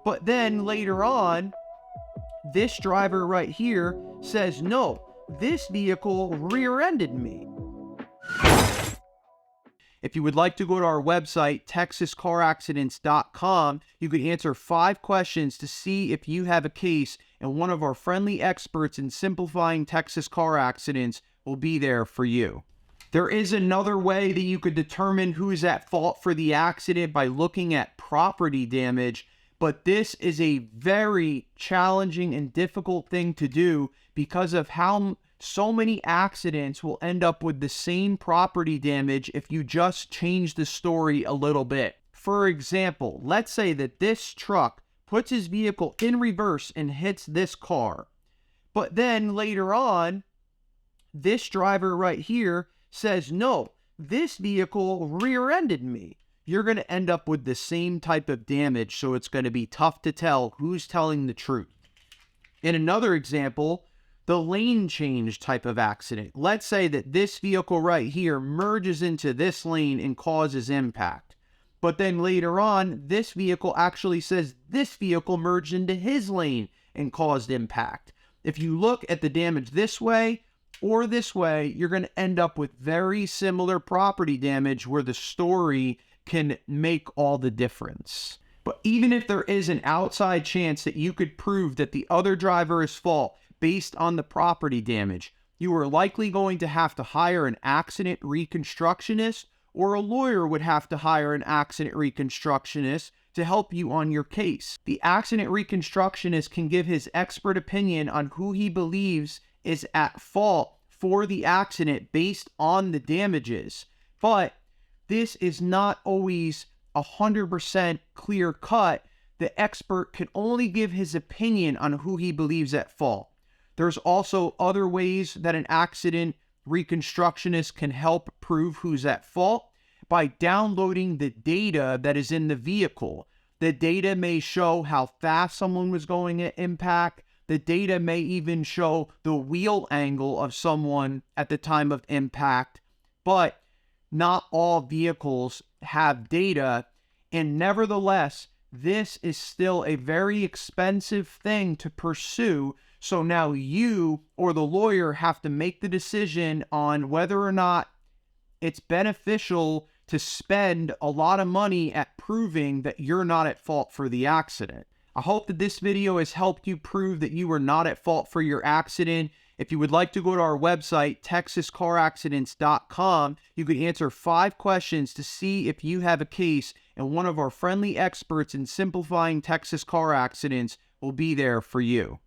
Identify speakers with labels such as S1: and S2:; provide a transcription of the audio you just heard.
S1: But then later on, this driver right here says, no, this vehicle rear-ended me. If you would like to go to our website, texascaraccidents.com, you could answer 5 questions to see if you have a case, and one of our friendly experts in simplifying Texas car accidents will be there for you. There is another way that you could determine who is at fault for the accident by looking at property damage, but this is a very challenging and difficult thing to do because of how so many accidents will end up with the same property damage if you just change the story a little bit. For example, let's say that this truck puts his vehicle in reverse and hits this car. But then later on, this driver right here says, no, this vehicle rear-ended me. You're going to end up with the same type of damage, so it's going to be tough to tell who's telling the truth. In another example, the lane change type of accident. Let's say that this vehicle right here merges into this lane and causes impact. But then later on, this vehicle actually says this vehicle merged into his lane and caused impact. If you look at the damage this way or this way, you're going to end up with very similar property damage where the story can make all the difference. But even if there is an outside chance that you could prove that the other driver is fault based on the property damage, you are likely going to have to hire an accident reconstructionist, or a lawyer would have to hire an accident reconstructionist to help you on your case. The accident reconstructionist can give his expert opinion on who he believes is at fault for the accident based on the damages. But this is not always 100% clear cut. The expert can only give his opinion on who he believes at fault. There's also other ways that an accident reconstructionist can help prove who's at fault by downloading the data that is in the vehicle. The data may show how fast someone was going at impact. The data may even show the wheel angle of someone at the time of impact, but not all vehicles have data, and nevertheless, this is still a very expensive thing to pursue. So now you or the lawyer have to make the decision on whether or not it's beneficial to spend a lot of money at proving that you're not at fault for the accident. I hope that this video has helped you prove that you are not at fault for your accident. If you would like to go to our website, texascaraccidents.com, you could answer 5 questions to see if you have a case, and one of our friendly experts in simplifying Texas car accidents will be there for you.